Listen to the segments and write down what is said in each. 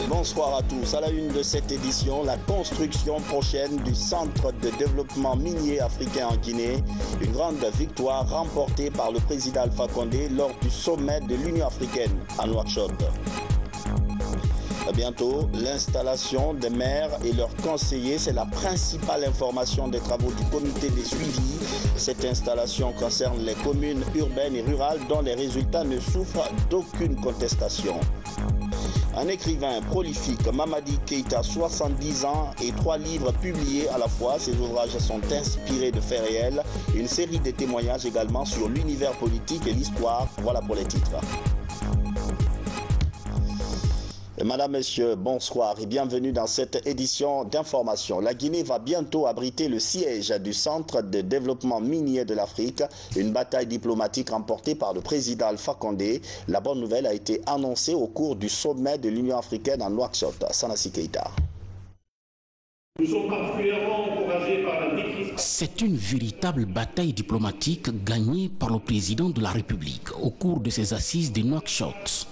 Bonsoir à tous. À la une de cette édition, la construction prochaine du centre de développement minier africain en Guinée. Une grande victoire remportée par le président Alpha Condé lors du sommet de l'Union africaine à Nouakchott. À bientôt, l'installation des maires et leurs conseillers, c'est la principale information des travaux du comité de suivi. Cette installation concerne les communes urbaines et rurales dont les résultats ne souffrent d'aucune contestation. Un écrivain prolifique, Mamadi Keïta, 70 ans et 3 livres publiés à la fois. Ces ouvrages sont inspirés de faits réels. Une série de témoignages également sur l'univers politique et l'histoire. Voilà pour les titres. Madame, Messieurs, bonsoir et bienvenue dans cette édition d'information. La Guinée va bientôt abriter le siège du Centre de développement minier de l'Afrique, une bataille diplomatique remportée par le président Alpha Condé. La bonne nouvelle a été annoncée au cours du sommet de l'Union africaine à Nouakchott. Sanassi Keïta. Nous sommes particulièrement encouragés par la déclaration. C'est une véritable bataille diplomatique gagnée par le président de la République au cours de ses assises de Nouakchott.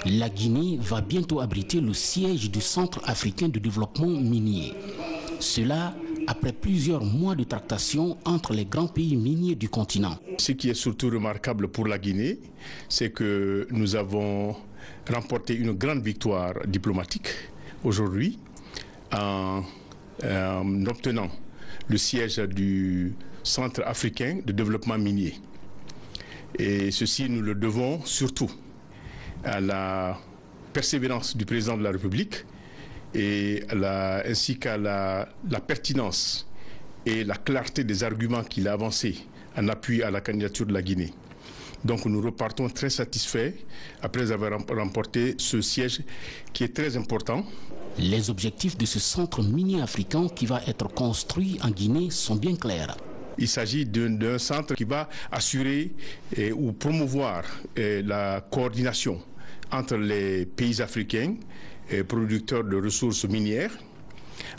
La Guinée va bientôt abriter le siège du Centre africain de développement minier. Cela après plusieurs mois de tractations entre les grands pays miniers du continent. Ce qui est surtout remarquable pour la Guinée, c'est que nous avons remporté une grande victoire diplomatique aujourd'hui en obtenant le siège du Centre africain de développement minier. Et ceci, nous le devons surtout à la persévérance du président de la République et ainsi qu'à la pertinence et la clarté des arguments qu'il a avancés en appui à la candidature de la Guinée. Donc nous repartons très satisfaits après avoir remporté ce siège qui est très important. Les objectifs de ce centre minier africain qui va être construit en Guinée sont bien clairs. Il s'agit d'un centre qui va assurer ou promouvoir la coordination entre les pays africains producteurs de ressources minières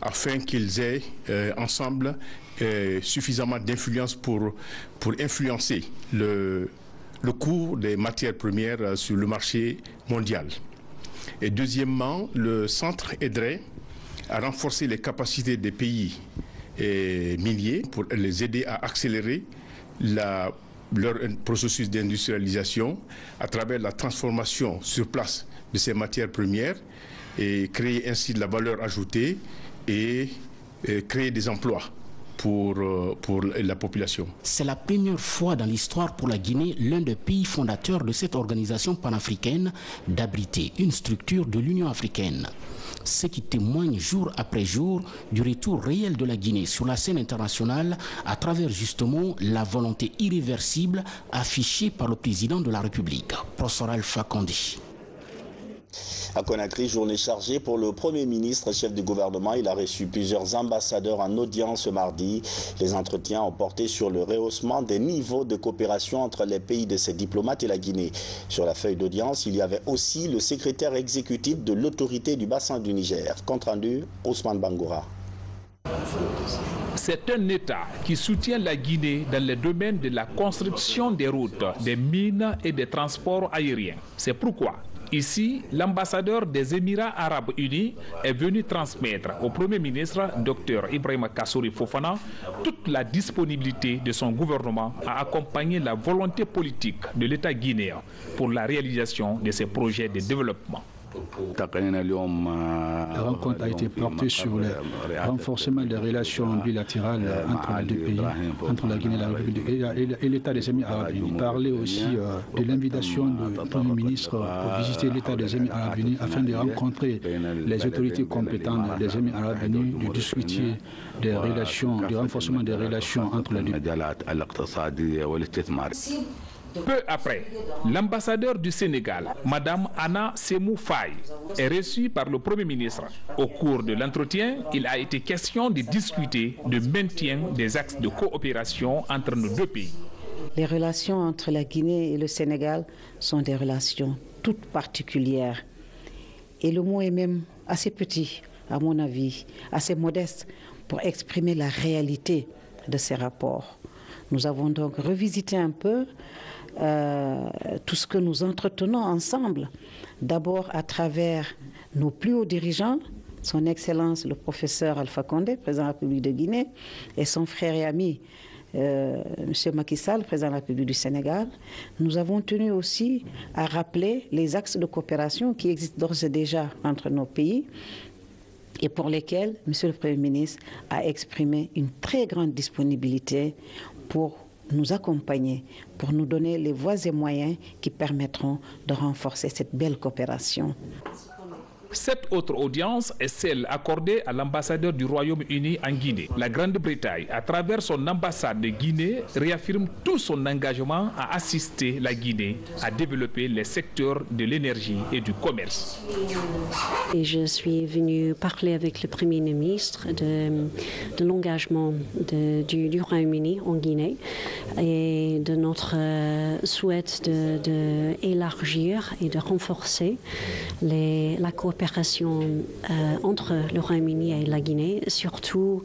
afin qu'ils aient ensemble suffisamment d'influence pour influencer le cours des matières premières sur le marché mondial. Et deuxièmement, le centre aiderait à renforcer les capacités des pays miniers pour les aider à accélérer leur processus d'industrialisation à travers la transformation sur place de ces matières premières et créer ainsi de la valeur ajoutée et créer des emplois pour la population. C'est la première fois dans l'histoire pour la Guinée, l'un des pays fondateurs de cette organisation panafricaine, d'abriter une structure de l'Union africaine. Ce qui témoigne jour après jour du retour réel de la Guinée sur la scène internationale à travers justement la volonté irréversible affichée par le président de la République, Professeur Alpha Condé. À Conakry, journée chargée pour le Premier ministre, chef du gouvernement. Il a reçu plusieurs ambassadeurs en audience ce mardi. Les entretiens ont porté sur le rehaussement des niveaux de coopération entre les pays de ces diplomates et la Guinée. Sur la feuille d'audience, il y avait aussi le secrétaire exécutif de l'autorité du bassin du Niger. Compte rendu, Ousmane Bangoura. C'est un État qui soutient la Guinée dans les domaines de la construction des routes, des mines et des transports aériens. C'est pourquoi ici, l'ambassadeur des Émirats arabes unis est venu transmettre au Premier ministre, Dr Ibrahima Kassory Fofana, toute la disponibilité de son gouvernement à accompagner la volonté politique de l'État guinéen pour la réalisation de ces projets de développement. La rencontre a été portée sur le renforcement des relations bilatérales entre les deux pays, entre la Guinée et la République et l'État des Émirats arabes unis. Il parlait aussi de l'invitation du Premier ministre pour visiter l'État des Émirats arabes unis afin de rencontrer les autorités compétentes des Émirats arabes unis, de discuter des relations, du renforcement des relations entre les deux pays. Peu après, l'ambassadeur du Sénégal, Madame Anna Semou Faye, est reçue par le Premier ministre. Au cours de l'entretien, il a été question de discuter du maintien des axes de coopération entre nos deux pays. Les relations entre la Guinée et le Sénégal sont des relations toutes particulières. Et le mot est même assez petit, à mon avis, assez modeste pour exprimer la réalité de ces rapports. Nous avons donc revisité un peu tout ce que nous entretenons ensemble, d'abord à travers nos plus hauts dirigeants, son Excellence le professeur Alpha Condé, président de la République de Guinée, et son frère et ami, M. Macky Sall, président de la République du Sénégal. Nous avons tenu aussi à rappeler les axes de coopération qui existent d'ores et déjà entre nos pays et pour lesquels M. le Premier ministre a exprimé une très grande disponibilité pour nous accompagner, pour nous donner les voies et moyens qui permettront de renforcer cette belle coopération. Cette autre audience est celle accordée à l'ambassadeur du Royaume-Uni en Guinée. La Grande-Bretagne, à travers son ambassade de Guinée, réaffirme tout son engagement à assister la Guinée à développer les secteurs de l'énergie et du commerce. Et je suis venue parler avec le Premier ministre de l'engagement du Royaume-Uni en Guinée et de notre souhait d'élargir et de renforcer la coopération entre le Royaume-Uni et la Guinée, surtout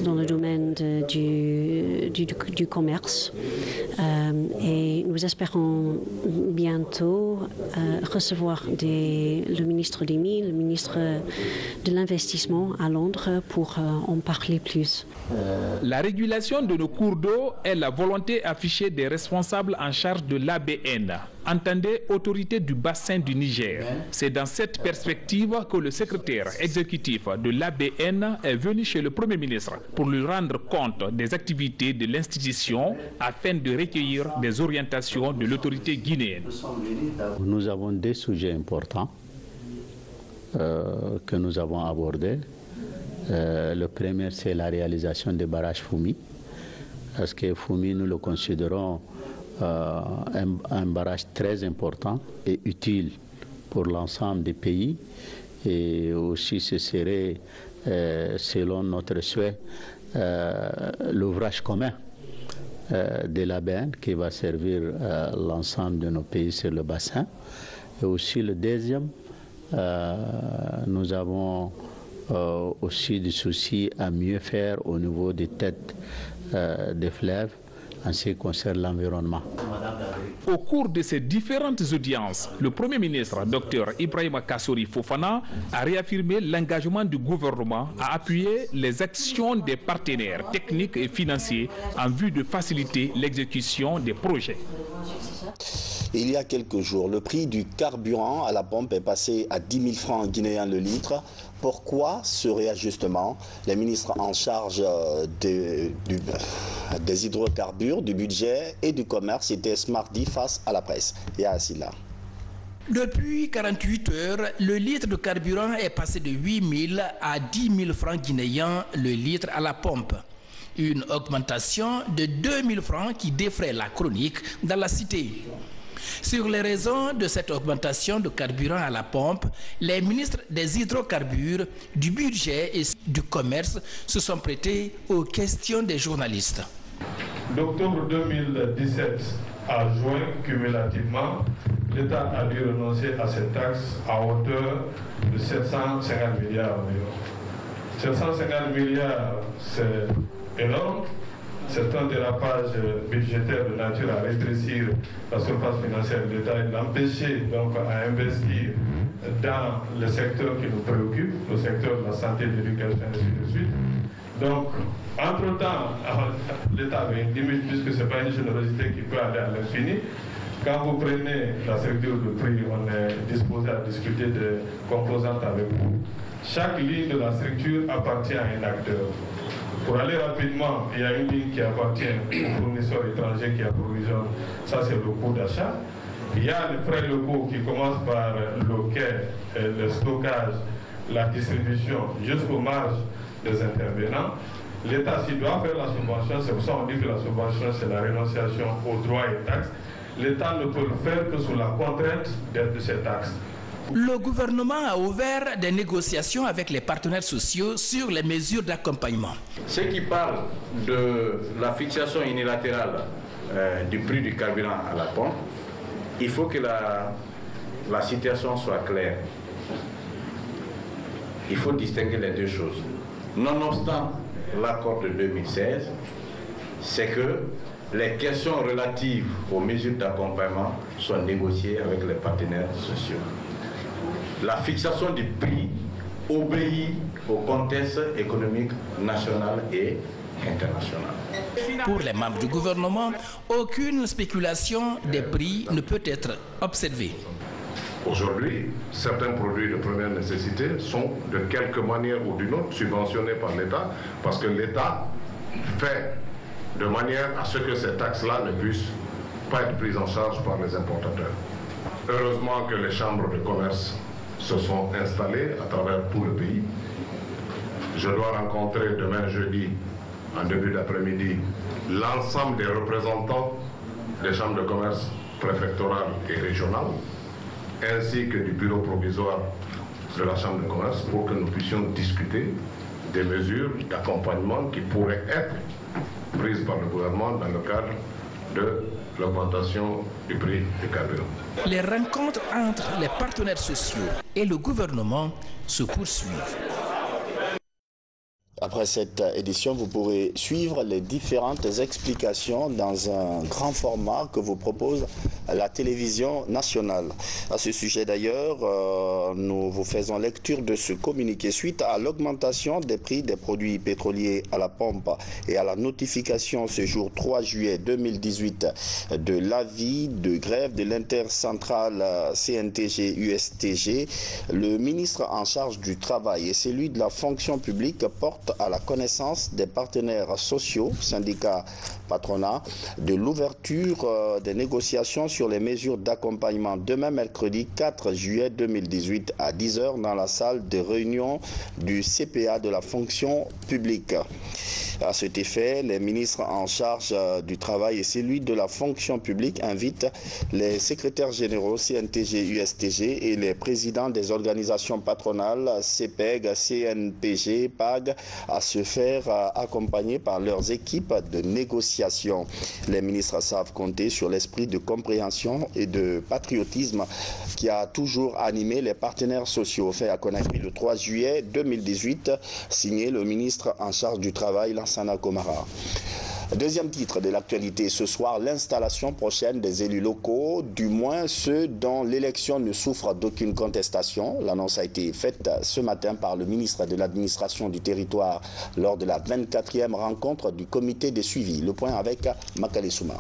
dans le domaine du commerce. Et nous espérons bientôt recevoir le ministre des Mines, le ministre de l'Investissement à Londres pour en parler plus. La régulation de nos cours d'eau est la volonté affichée des responsables en charge de l'ABN. Entendez, autorité du bassin du Niger. C'est dans cette perspective que le secrétaire exécutif de l'ABN est venu chez le Premier ministre pour lui rendre compte des activités de l'institution afin de recueillir des orientations de l'autorité guinéenne. Nous avons des sujets importants que nous avons abordés. Le premier, c'est la réalisation des barrages Foumi. Parce que Foumi, nous le considérons un barrage très important et utile pour l'ensemble des pays. Et aussi, ce serait, selon notre souhait, l'ouvrage commun de l'ABN qui va servir l'ensemble de nos pays sur le bassin. Et aussi le deuxième, nous avons aussi des soucis à mieux faire au niveau des têtes des fleuves en ce qui concerne l'environnement. Au cours de ces différentes audiences, le Premier ministre, Dr Ibrahima Kassori Fofana, a réaffirmé l'engagement du gouvernement à appuyer les actions des partenaires techniques et financiers en vue de faciliter l'exécution des projets. Il y a quelques jours, le prix du carburant à la pompe est passé à 10 000 francs guinéens le litre. Pourquoi ce réajustement? Les ministres en charge des hydrocarbures, du budget et du commerce étaient ce mardi face à la presse. Yassila. Depuis 48 heures, le litre de carburant est passé de 8 000 à 10 000 francs guinéens le litre à la pompe. Une augmentation de 2 000 francs qui défraie la chronique dans la cité. Sur les raisons de cette augmentation de carburant à la pompe, les ministres des hydrocarbures, du budget et du commerce se sont prêtés aux questions des journalistes. D'octobre 2017 à juin, cumulativement, l'État a dû renoncer à cette taxe à hauteur de 750 milliards environ. 750 milliards, c'est énorme. C'est un dérapage budgétaire de nature à rétrécir la surface financière de l'État et l'empêcher donc à investir dans le secteur qui nous préoccupe, le secteur de la santé, de l'éducation et ainsi de suite. Donc, entre-temps, l'État avait une limite puisque ce n'est pas une générosité qui peut aller à l'infini. Quand vous prenez la structure de prix, on est disposé à discuter des composantes avec vous. Chaque ligne de la structure appartient à un acteur. Pour aller rapidement, il y a une ligne qui appartient aux fournisseurs étrangers qui approvisionnent. Ça, c'est le coût d'achat. Il y a les frais locaux qui commencent par le quai, le stockage, la distribution, jusqu'aux marges des intervenants. L'État, s'il doit faire la subvention, c'est pour ça qu'on dit que la subvention, c'est la renonciation aux droits et taxes. L'État ne peut le faire que sous la contrainte de ces taxes. Le gouvernement a ouvert des négociations avec les partenaires sociaux sur les mesures d'accompagnement. Ceux qui parlent de la fixation unilatérale du prix du carburant à la pompe, il faut que la situation soit claire. Il faut distinguer les deux choses. Nonobstant l'accord de 2016, c'est que les questions relatives aux mesures d'accompagnement sont négociées avec les partenaires sociaux. La fixation du prix obéit au contexte économique national et international. Pour les membres du gouvernement, aucune spéculation des prix ne peut être observée. Aujourd'hui, certains produits de première nécessité sont de quelque manière ou d'une autre subventionnés par l'État parce que l'État fait de manière à ce que ces taxes-là ne puissent pas être prises en charge par les importateurs. Heureusement que les chambres de commerce se sont installées à travers tout le pays. Je dois rencontrer demain jeudi, en début d'après-midi, l'ensemble des représentants des chambres de commerce préfectorales et régionales, ainsi que du bureau provisoire de la chambre de commerce, pour que nous puissions discuter des mesures d'accompagnement qui pourraient être prises par le gouvernement dans le cadre de l'augmentation du prix du carburant. Les rencontres entre les partenaires sociaux et le gouvernement se poursuivent. Après cette édition, vous pourrez suivre les différentes explications dans un grand format que vous propose la télévision nationale. À ce sujet d'ailleurs, nous vous faisons lecture de ce communiqué suite à l'augmentation des prix des produits pétroliers à la pompe et à la notification ce jour 3 juillet 2018 de l'avis de grève de l'intercentrale CNTG-USTG. Le ministre en charge du travail et celui de la fonction publique portent à la connaissance des partenaires sociaux, syndicats, patronat, de l'ouverture des négociations sur les mesures d'accompagnement demain mercredi 4 juillet 2018 à 10 h dans la salle de réunion du CPA de la fonction publique. À cet effet, les ministres en charge du travail et celui de la fonction publique invitent les secrétaires généraux CNTG-USTG et les présidents des organisations patronales CPEG, CNPG, PAG à se faire accompagner par leurs équipes de négociation. Les ministres savent compter sur l'esprit de compréhension et de patriotisme qui a toujours animé les partenaires sociaux. Fait à Conakry le 3 juillet 2018, signé le ministre en charge du travail, Lansana Komara. Deuxième titre de l'actualité ce soir, l'installation prochaine des élus locaux, du moins ceux dont l'élection ne souffre d'aucune contestation. L'annonce a été faite ce matin par le ministre de l'administration du territoire lors de la 24e rencontre du comité de suivi. Le point avec Makale Souma.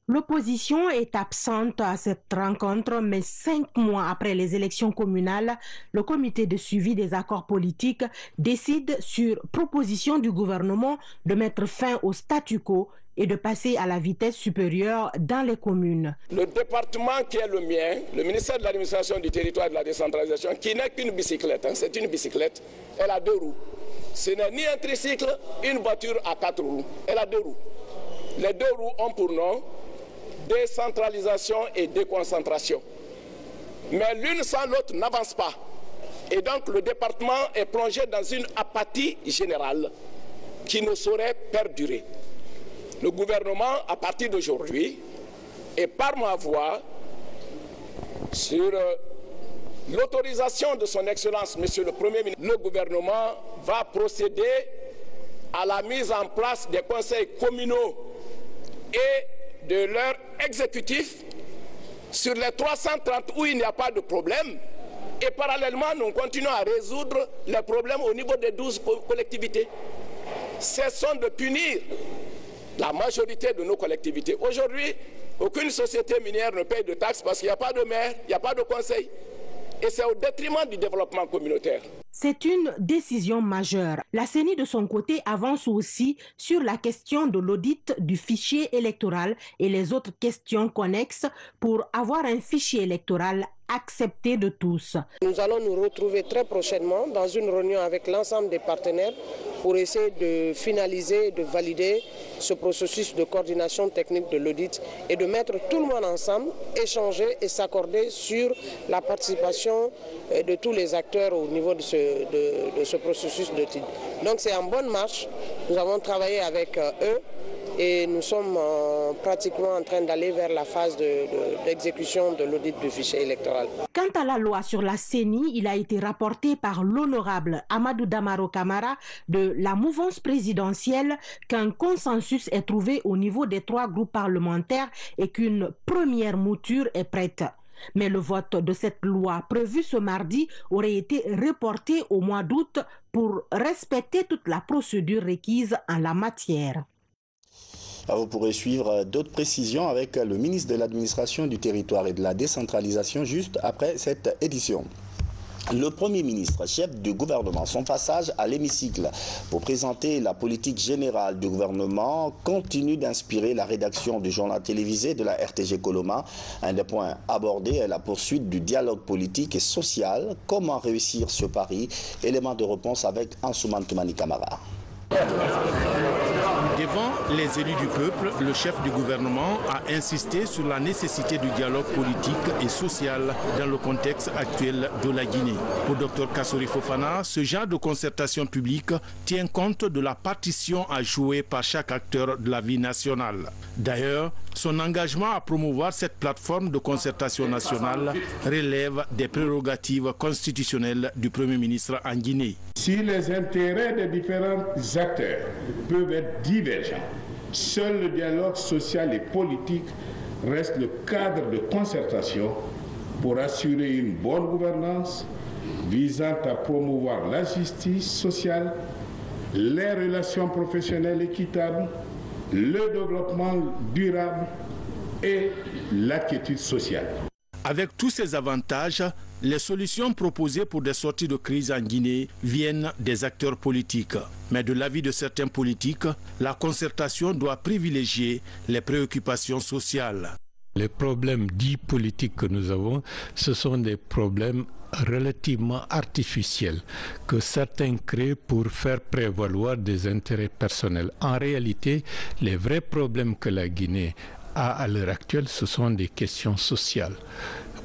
L'opposition est absente à cette rencontre, mais 5 mois après les élections communales, le comité de suivi des accords politiques décide sur proposition du gouvernement de mettre fin au statu quo et de passer à la vitesse supérieure dans les communes. Le département qui est le mien, le ministère de l'administration du territoire et de la décentralisation, qui n'est qu'une bicyclette, c'est une bicyclette, elle a 2 roues. Ce n'est ni un tricycle, une voiture à 4 roues, elle a 2 roues. Les 2 roues ont pour nom décentralisation et déconcentration. Mais l'une sans l'autre n'avance pas. Et donc le département est plongé dans une apathie générale qui ne saurait perdurer. Le gouvernement, à partir d'aujourd'hui, et par ma voix, sur l'autorisation de son Excellence, Monsieur le Premier ministre, le gouvernement va procéder à la mise en place des conseils communaux et de leur exécutif sur les 330 où il n'y a pas de problème, et parallèlement nous continuons à résoudre les problèmes au niveau des 12 collectivités. Cessons de punir la majorité de nos collectivités. Aujourd'hui, aucune société minière ne paye de taxes parce qu'il n'y a pas de maire, il n'y a pas de conseil. Et c'est au détriment du développement communautaire. C'est une décision majeure. La CENI, de son côté, avance aussi sur la question de l'audit du fichier électoral et les autres questions connexes pour avoir un fichier électoral accepté de tous. Nous allons nous retrouver très prochainement dans une réunion avec l'ensemble des partenaires pour essayer de finaliser, de valider ce processus de coordination technique de l'audit et de mettre tout le monde ensemble, échanger et s'accorder sur la participation de tous les acteurs au niveau de ce processus d'audit. Donc c'est en bonne marche. Nous avons travaillé avec eux et nous sommes pratiquement en train d'aller vers la phase d'exécution de l'audit du fichier électoral. Quant à la loi sur la CENI, il a été rapporté par l'honorable Amadou Damaro Camara de la mouvance présidentielle qu'un consensus est trouvé au niveau des 3 groupes parlementaires et qu'une première mouture est prête. Mais le vote de cette loi prévue ce mardi aurait été reporté au mois d'août pour respecter toute la procédure requise en la matière. Vous pourrez suivre d'autres précisions avec le ministre de l'Administration du Territoire et de la Décentralisation juste après cette édition. Le Premier ministre, chef du gouvernement, son passage à l'hémicycle pour présenter la politique générale du gouvernement continue d'inspirer la rédaction du journal télévisé de la RTG Coloma. Un des points abordés est la poursuite du dialogue politique et social. Comment réussir ce pari? Élément de réponse avec Ansouman Toumani Camara. Devant les élus du peuple, le chef du gouvernement a insisté sur la nécessité du dialogue politique et social dans le contexte actuel de la Guinée. Pour Dr Kassory Fofana, ce genre de concertation publique tient compte de la partition à jouer par chaque acteur de la vie nationale. D'ailleurs, son engagement à promouvoir cette plateforme de concertation nationale relève des prérogatives constitutionnelles du Premier ministre en Guinée. Si les intérêts des différents acteurs peuvent être divergents, seul le dialogue social et politique reste le cadre de concertation pour assurer une bonne gouvernance visant à promouvoir la justice sociale, les relations professionnelles équitables, le développement durable et la quiétude sociale. Avec tous ces avantages, les solutions proposées pour des sorties de crise en Guinée viennent des acteurs politiques. Mais de l'avis de certains politiques, la concertation doit privilégier les préoccupations sociales. Les problèmes dits politiques que nous avons, ce sont des problèmes relativement artificiels que certains créent pour faire prévaloir des intérêts personnels. En réalité, les vrais problèmes que la Guinée a à l'heure actuelle, ce sont des questions sociales.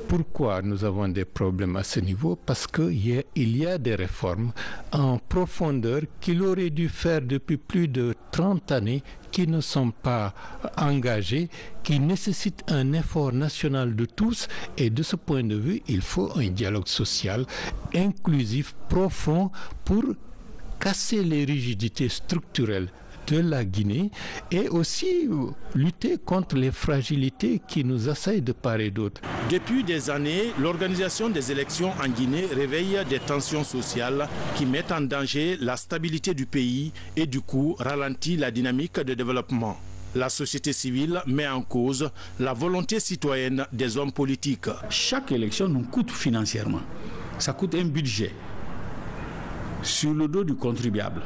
Pourquoi nous avons des problèmes à ce niveau? Parce qu'il y a des réformes en profondeur qu'il aurait dû faire depuis plus de 30 années qui ne sont pas engagées, qui nécessitent un effort national de tous. Et de ce point de vue, il faut un dialogue social inclusif, profond, pour casser les rigidités structurelles de la Guinée et aussi lutter contre les fragilités qui nous assaillent de part et d'autre. Depuis des années, l'organisation des élections en Guinée réveille des tensions sociales qui mettent en danger la stabilité du pays et du coup ralentit la dynamique de développement. La société civile met en cause la volonté citoyenne des hommes politiques. Chaque élection nous coûte financièrement. Ça coûte un budget sur le dos du contribuable.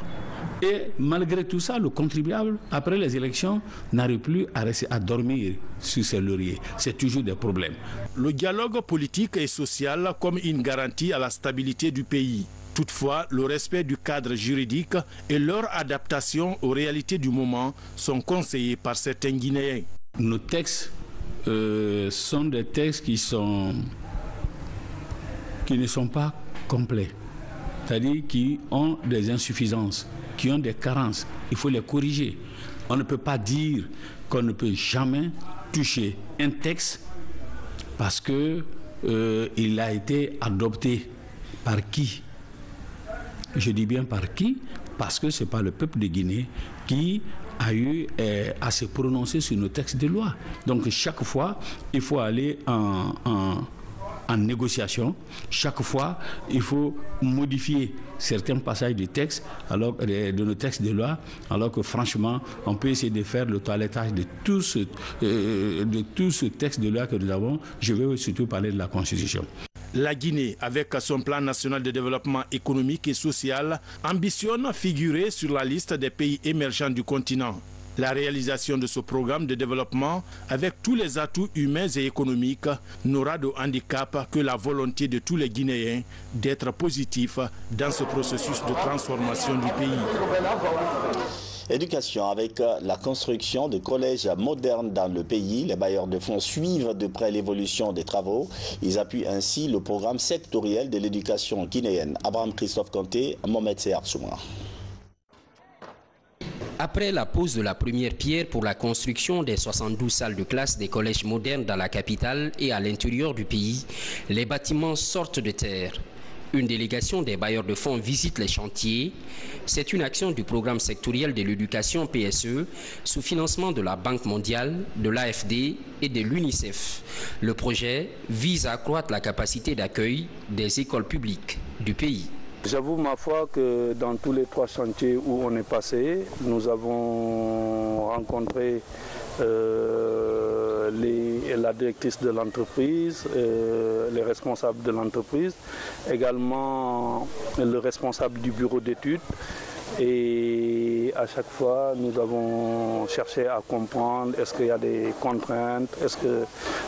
Et malgré tout ça, le contribuable, après les élections, n'arrive plus à dormir sur ses lauriers. C'est toujours des problèmes. Le dialogue politique et social comme une garantie à la stabilité du pays. Toutefois, le respect du cadre juridique et leur adaptation aux réalités du moment sont conseillés par certains Guinéens. Nos textes sont des textes qui ne sont pas complets, c'est-à-dire qui ont des insuffisances, qui ont des carences. Il faut les corriger. On ne peut pas dire qu'on ne peut jamais toucher un texte parce qu'il a été adopté par qui? Je dis bien par qui? Parce que ce n'est pas le peuple de Guinée qui a eu à se prononcer sur nos textes de loi. Donc chaque fois, il faut aller en négociation. Chaque fois, il faut modifier certains passages du texte, de nos textes de loi, alors que franchement, on peut essayer de faire le toilettage de tout ce texte de loi que nous avons. Je vais surtout parler de la Constitution. La Guinée, avec son plan national de développement économique et social, ambitionne figurer sur la liste des pays émergents du continent. La réalisation de ce programme de développement, avec tous les atouts humains et économiques, n'aura de handicap que la volonté de tous les Guinéens d'être positifs dans ce processus de transformation du pays. Éducation, avec la construction de collèges modernes dans le pays, les bailleurs de fonds suivent de près l'évolution des travaux. Ils appuient ainsi le programme sectoriel de l'éducation guinéenne. Abraham Christophe Kanté, Mohamed Seyar Souma. Après la pose de la première pierre pour la construction des 72 salles de classe des collèges modernes dans la capitale et à l'intérieur du pays, les bâtiments sortent de terre. Une délégation des bailleurs de fonds visite les chantiers. C'est une action du programme sectoriel de l'éducation PSE sous financement de la Banque mondiale, de l'AFD et de l'UNICEF. Le projet vise à accroître la capacité d'accueil des écoles publiques du pays. J'avoue ma foi que dans tous les 3 chantiers où on est passé, nous avons rencontré la directrice de l'entreprise, les responsables de l'entreprise, également le responsable du bureau d'études. Et à chaque fois, nous avons cherché à comprendre est-ce qu'il y a des contraintes, est-ce que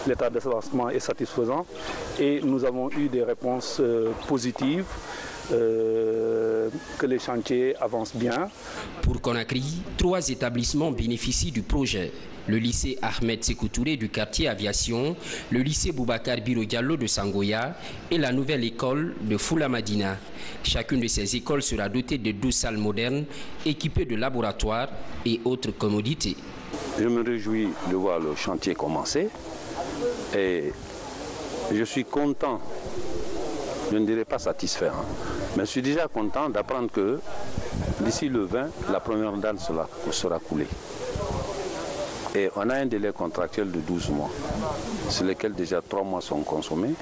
l'état d'avancement est satisfaisant. Et nous avons eu des réponses positives. Que les chantiers avancent bien. Pour Conakry, 3 établissements bénéficient du projet. Le lycée Ahmed Sékou Touré du quartier Aviation, le lycée Boubacar Biro Diallo de Sangoya et la nouvelle école de Foula Madina. Chacune de ces écoles sera dotée de 12 salles modernes équipées de laboratoires et autres commodités. Je me réjouis de voir le chantier commencer et je suis content. Je ne dirais pas satisfait, mais je suis déjà content d'apprendre que d'ici le 20, la première dalle sera coulée. Et on a un délai contractuel de 12 mois, sur lesquels déjà 3 mois sont consommés.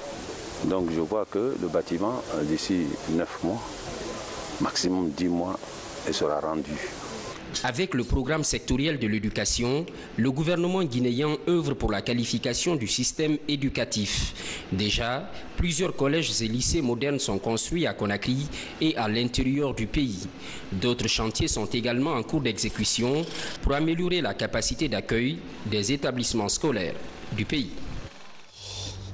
Donc je vois que le bâtiment, d'ici 9 mois, maximum 10 mois, il sera rendu. Avec le programme sectoriel de l'éducation, le gouvernement guinéen œuvre pour la qualification du système éducatif. Déjà, plusieurs collèges et lycées modernes sont construits à Conakry et à l'intérieur du pays. D'autres chantiers sont également en cours d'exécution pour améliorer la capacité d'accueil des établissements scolaires du pays.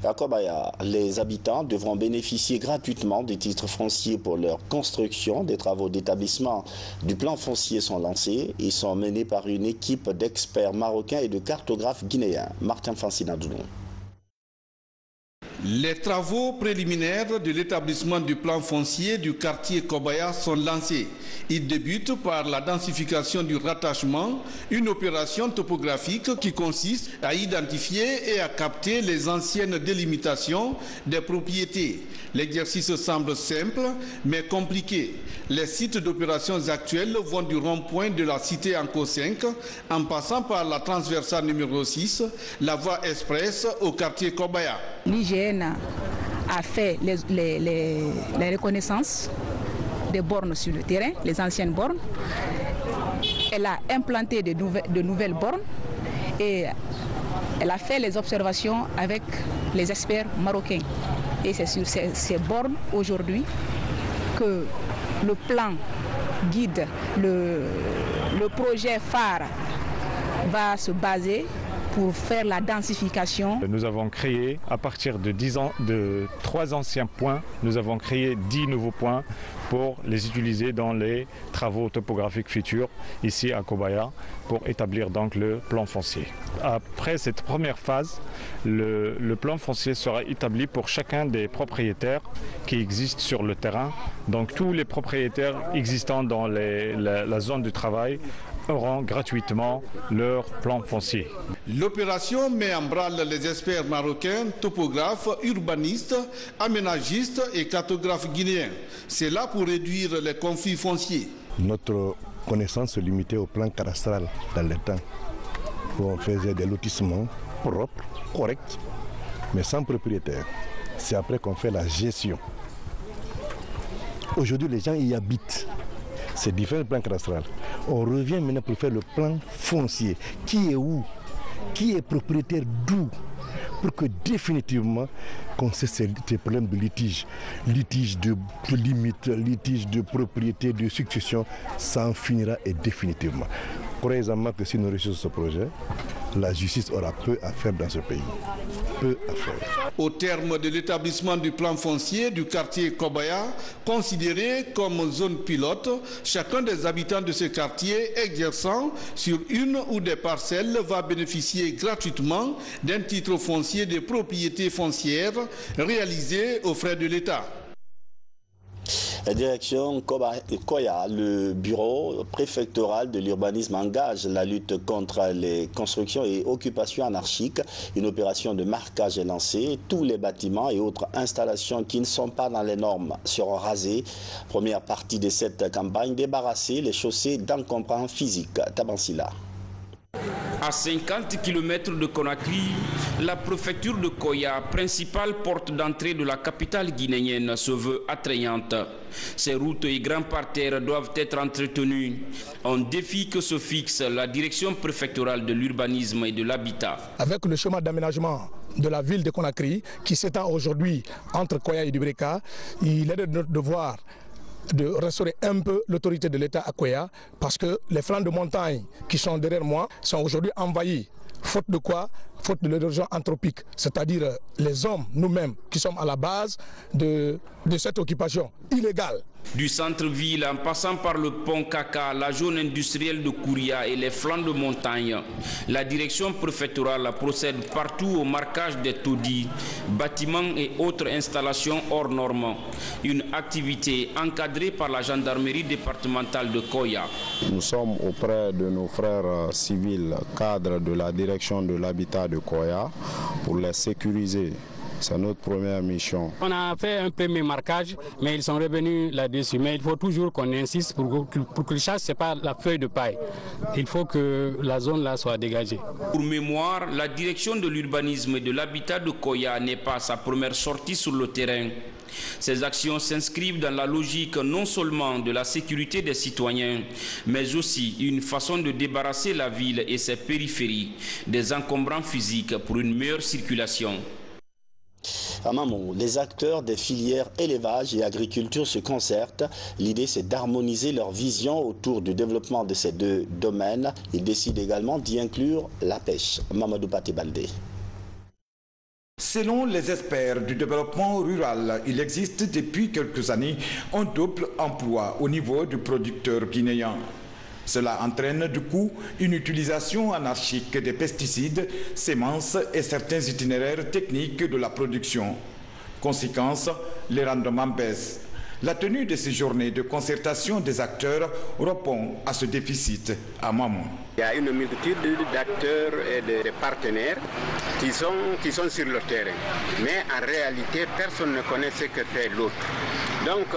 À Kobaya, les habitants devront bénéficier gratuitement des titres fonciers pour leur construction. Des travaux d'établissement du plan foncier sont lancés et sont menés par une équipe d'experts marocains et de cartographes guinéens. Martin Fansina Doudou. Les travaux préliminaires de l'établissement du plan foncier du quartier Kobaya sont lancés. Ils débutent par la densification du rattachement, une opération topographique qui consiste à identifier et à capter les anciennes délimitations des propriétés. L'exercice semble simple, mais compliqué. Les sites d'opérations actuels vont du rond-point de la cité Anko 5, en passant par la transversale numéro 6, la voie express au quartier Kobaya. L'IGN a fait les reconnaissances des bornes sur le terrain, les anciennes bornes. Elle a implanté de nouvelles bornes et elle a fait les observations avec les experts marocains. Et c'est sur ces bornes aujourd'hui que le plan guide, le projet phare va se baser pour faire la densification. Nous avons créé, à partir de 3 anciens points, nous avons créé 10 nouveaux points pour les utiliser dans les travaux topographiques futurs ici à Kobaya pour établir donc le plan foncier. Après cette première phase, le plan foncier sera établi pour chacun des propriétaires qui existent sur le terrain. Donc tous les propriétaires existants dans la zone de travail auront gratuitement leur plan foncier. L'opération met en branle les experts marocains, topographes, urbanistes, aménagistes et cartographes guinéens. C'est là pour réduire les conflits fonciers. Notre connaissance se limitait au plan cadastral dans le temps, où on faisait des lotissements propres, corrects, mais sans propriétaire. C'est après qu'on fait la gestion. Aujourd'hui, les gens y habitent. C'est différent du plan cadastral. On revient maintenant pour faire le plan foncier. Qui est où? Qui est propriétaire d'où? Pour que définitivement, qu'on cesse ces problèmes de litige de limite, litige de propriété, de succession, ça en finira et définitivement. Croyez-moi que si nous réussissons ce projet, la justice aura peu à faire dans ce pays. Peu à faire. Au terme de l'établissement du plan foncier du quartier Kobaya, considéré comme zone pilote, chacun des habitants de ce quartier exerçant sur une ou des parcelles va bénéficier gratuitement d'un titre foncier de propriété foncière réalisé aux frais de l'État. La direction Koya, le bureau préfectoral de l'urbanisme, engage la lutte contre les constructions et occupations anarchiques. Une opération de marquage est lancée. Tous les bâtiments et autres installations qui ne sont pas dans les normes seront rasés. Première partie de cette campagne, débarrasser les chaussées d'encombrants physiques. Tabansila. À 50 km de Conakry, la préfecture de Koya, principale porte d'entrée de la capitale guinéenne, se veut attrayante. Ces routes et grands parterres doivent être entretenus. Un défi que se fixe la direction préfectorale de l'urbanisme et de l'habitat. Avec le schéma d'aménagement de la ville de Conakry, qui s'étend aujourd'hui entre Koya et Dubreka, il est de notre devoir de restaurer un peu l'autorité de l'État à Koya, parce que les flancs de montagne qui sont derrière moi sont aujourd'hui envahis. Faute de quoi? Faute de l'érosion anthropique, c'est-à-dire les hommes, nous-mêmes, qui sommes à la base de cette occupation illégale. Du centre-ville en passant par le pont Kaka, la zone industrielle de Kouria et les flancs de montagne, la direction préfectorale procède partout au marquage des taudis, bâtiments et autres installations hors normes. Une activité encadrée par la gendarmerie départementale de Koya. Nous sommes auprès de nos frères civils cadres de la direction de l'habitat de Koya pour les sécuriser. C'est notre première mission. On a fait un premier marquage, mais ils sont revenus là-dessus. Mais il faut toujours qu'on insiste pour que le chasse, ce n'est pas la feuille de paille. Il faut que la zone là soit dégagée. Pour mémoire, la direction de l'urbanisme et de l'habitat de Koya n'est pas sa première sortie sur le terrain. Ces actions s'inscrivent dans la logique non seulement de la sécurité des citoyens, mais aussi une façon de débarrasser la ville et ses périphéries des encombrants physiques pour une meilleure circulation. À Mamou, les acteurs des filières élevage et agriculture se concertent. L'idée, c'est d'harmoniser leur vision autour du développement de ces deux domaines. Ils décident également d'y inclure la pêche. Mamadou Pati Baldé. Selon les experts du développement rural, il existe depuis quelques années un double emploi au niveau du producteur guinéen. Cela entraîne du coup une utilisation anarchique des pesticides, semences et certains itinéraires techniques de la production. Conséquence, les rendements baissent. La tenue de ces journées de concertation des acteurs répond à ce déficit à Mamou. Il y a une multitude d'acteurs et de partenaires qui sont sur le terrain. Mais en réalité, personne ne connaît ce que fait l'autre. Donc,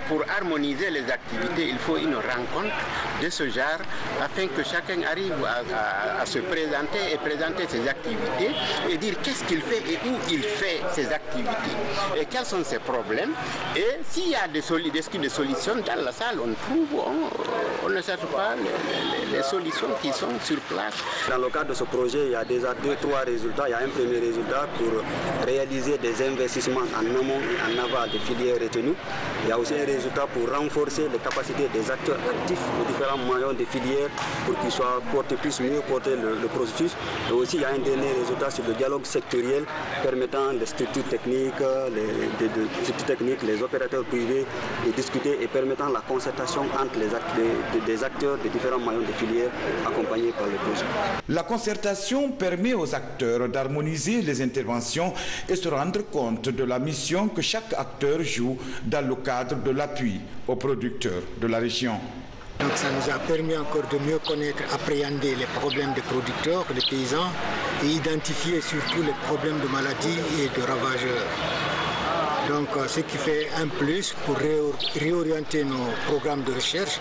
pour harmoniser les activités, il faut une rencontre de ce genre afin que chacun arrive à se présenter et présenter ses activités et dire qu'est-ce qu'il fait et où il fait ses activités et quels sont ses problèmes. Et s'il y a des solutions dans la salle, on ne cherche pas les solutions qui sont sur place. Dans le cadre de ce projet, il y a déjà 2-3 résultats. Il y a un premier résultat pour réaliser des investissements en amont et en aval des filières retenues. Il y a aussi un résultat pour renforcer les capacités des acteurs actifs des différents maillons des filières pour qu'ils soient puissent mieux porter le processus. Et aussi, il y a un dernier résultat sur le dialogue sectoriel permettant les structures techniques, les opérateurs privés de discuter et permettant la concertation entre des acteurs des différents maillons des filières accompagnés par le projet. La concertation permet aux acteurs d'harmoniser les interventions et se rendre compte de la mission que chaque acteur joue dans le cadre de l'appui aux producteurs de la région. Donc ça nous a permis encore de mieux connaître, appréhender les problèmes des producteurs, des paysans et identifier surtout les problèmes de maladies et de ravageurs. Donc ce qui fait un plus pour réorienter nos programmes de recherche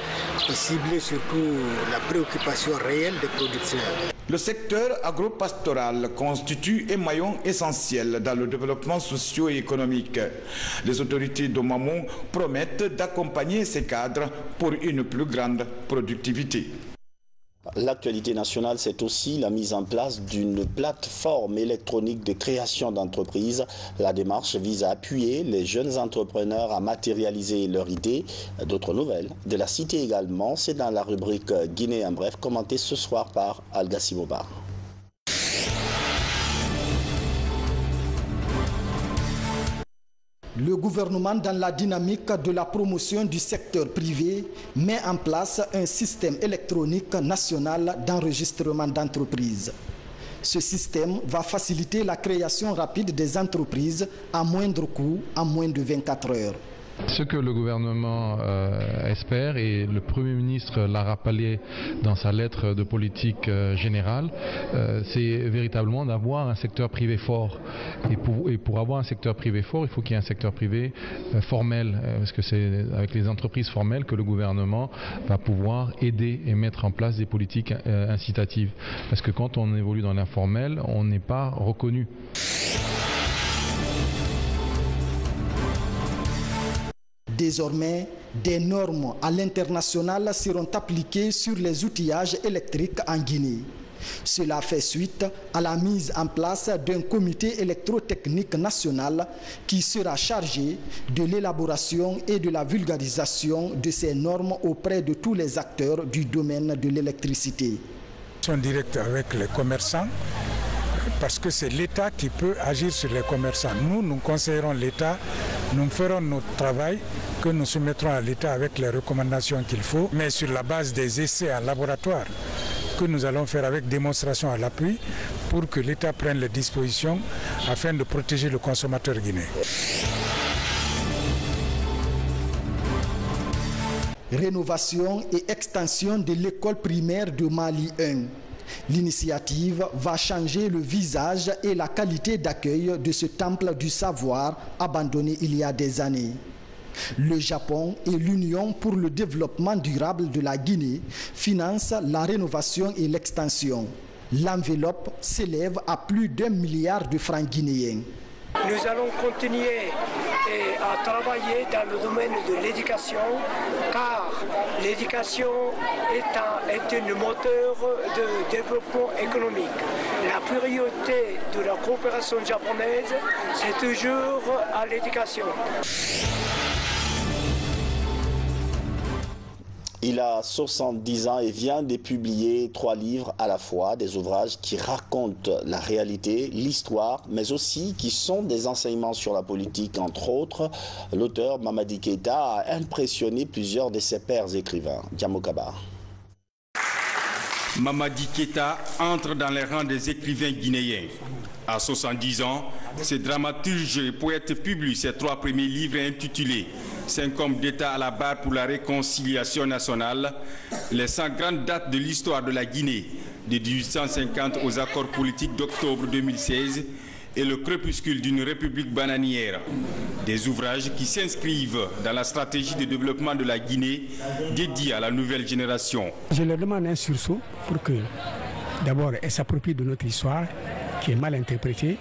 et cibler surtout la préoccupation réelle des producteurs. Le secteur agropastoral constitue un maillon essentiel dans le développement socio-économique. Les autorités de Mamou promettent d'accompagner ces cadres pour une plus grande productivité. L'actualité nationale, c'est aussi la mise en place d'une plateforme électronique de création d'entreprises. La démarche vise à appuyer les jeunes entrepreneurs à matérialiser leurs idées. D'autres nouvelles de la cité également, c'est dans la rubrique Guinée en bref, commentée ce soir par Algassi Boba. Le gouvernement, dans la dynamique de la promotion du secteur privé, met en place un système électronique national d'enregistrement d'entreprises. Ce système va faciliter la création rapide des entreprises à moindre coût, en moins de 24 heures. Ce que le gouvernement espère, et le Premier ministre l'a rappelé dans sa lettre de politique générale, c'est véritablement d'avoir un secteur privé fort. Et pour avoir un secteur privé fort, il faut qu'il y ait un secteur privé formel, parce que c'est avec les entreprises formelles que le gouvernement va pouvoir aider et mettre en place des politiques incitatives. Parce que quand on évolue dans l'informel, on n'est pas reconnu. Désormais, des normes à l'international seront appliquées sur les outillages électriques en Guinée. Cela fait suite à la mise en place d'un comité électrotechnique national qui sera chargé de l'élaboration et de la vulgarisation de ces normes auprès de tous les acteurs du domaine de l'électricité. En direct avec les commerçants, parce que c'est l'État qui peut agir sur les commerçants. Nous conseillerons l'État, nous ferons notre travail que nous soumettrons à l'État avec les recommandations qu'il faut, mais sur la base des essais en laboratoire que nous allons faire avec démonstration à l'appui pour que l'État prenne les dispositions afin de protéger le consommateur guinéen. Rénovation et extension de l'école primaire de Mali 1. L'initiative va changer le visage et la qualité d'accueil de ce temple du savoir abandonné il y a des années. Le Japon et l'Union pour le développement durable de la Guinée financent la rénovation et l'extension. L'enveloppe s'élève à plus d'1 milliard de francs guinéens. Nous allons continuer à travailler dans le domaine de l'éducation, car l'éducation est un moteur de développement économique. La priorité de la coopération japonaise, c'est toujours à l'éducation. Il a 70 ans et vient de publier 3 livres à la fois, des ouvrages qui racontent la réalité, l'histoire, mais aussi qui sont des enseignements sur la politique, entre autres. L'auteur Mamadi Keïta a impressionné plusieurs de ses pairs écrivains. Diamokaba. Mamadi Keïta entre dans les rangs des écrivains guinéens. À 70 ans, ce dramaturge et poète publie ses 3 premiers livres intitulés 5 hommes d'État à la barre pour la réconciliation nationale, les 100 grandes dates de l'histoire de la Guinée, de 1850 aux accords politiques d'octobre 2016 et le crépuscule d'une république bananière. Des ouvrages qui s'inscrivent dans la stratégie de développement de la Guinée dédiée à la nouvelle génération. Je leur demande un sursaut pour que, d'abord, elles s'approprient de notre histoire qui est mal interprétée.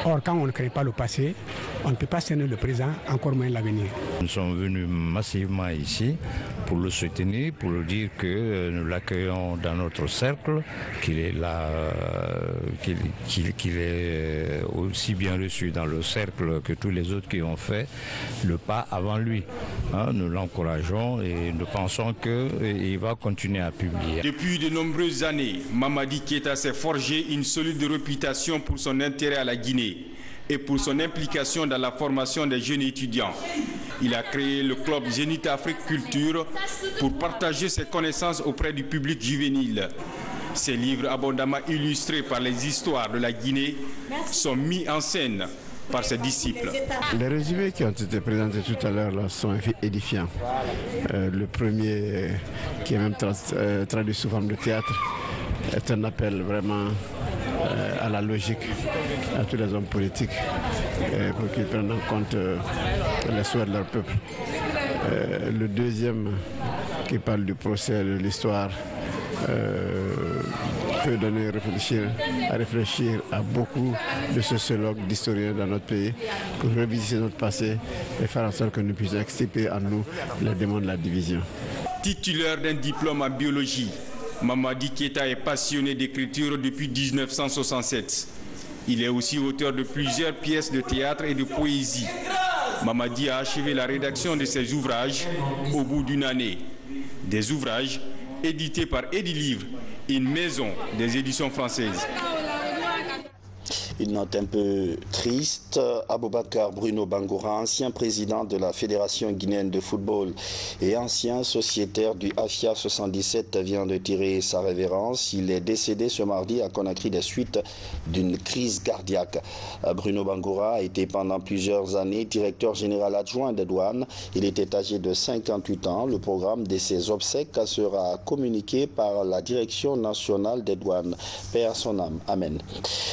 Or, quand on ne crée pas le passé, on ne peut pas cerner le présent, encore moins l'avenir. Nous sommes venus massivement ici pour le soutenir, pour lui dire que nous l'accueillons dans notre cercle, qu'il est là, qu'il est aussi bien reçu dans le cercle que tous les autres qui ont fait le pas avant lui. Nous l'encourageons et nous pensons qu'il va continuer à publier. Depuis de nombreuses années, Mamadi Keïta s'est forgé une solide réputation pour son intérêt à la Guinée et pour son implication dans la formation des jeunes étudiants. Il a créé le club Zénith Afrique Culture pour partager ses connaissances auprès du public juvénile. Ces livres abondamment illustrés par les histoires de la Guinée sont mis en scène par ses disciples. Les résumés qui ont été présentés tout à l'heure sont édifiants. Le premier, qui est même traduit sous forme de théâtre, est un appel vraiment à la logique, à tous les hommes politiques, pour qu'ils prennent en compte les souhaits de leur peuple. Le deuxième, qui parle du procès de l'histoire, peut donner à réfléchir à beaucoup de sociologues, d'historiens dans notre pays, pour revisiter notre passé et faire en sorte que nous puissions extirper en nous les démons de la division. Titulaire d'un diplôme en biologie, Mamadi Keïta est passionné d'écriture depuis 1967. Il est aussi auteur de plusieurs pièces de théâtre et de poésie. Mamadi a achevé la rédaction de ses ouvrages au bout d'une année. Des ouvrages édités par Edilivre, une maison des éditions françaises. Une note un peu triste. Aboubakar Bruno Bangoura, ancien président de la Fédération guinéenne de football et ancien sociétaire du AFIA 77, vient de tirer sa révérence. Il est décédé ce mardi à Conakry des suites d'une crise cardiaque. Bruno Bangoura a été pendant plusieurs années directeur général adjoint des douanes. Il était âgé de 58 ans. Le programme de ses obsèques sera communiqué par la Direction nationale des douanes. Paix à son âme. Amen.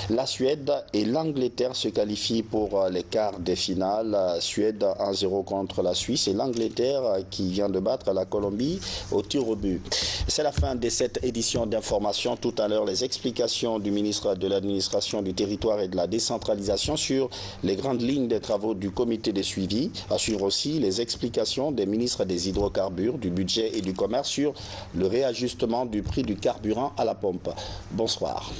La Suède et l'Angleterre se qualifient pour les quarts des finales. Suède 1-0 contre la Suisse et l'Angleterre qui vient de battre la Colombie au tir au but. C'est la fin de cette édition d'information. Tout à l'heure, les explications du ministre de l'Administration du Territoire et de la Décentralisation sur les grandes lignes des travaux du comité de suivi. À suivre aussi les explications des ministres des hydrocarbures, du budget et du commerce sur le réajustement du prix du carburant à la pompe. Bonsoir.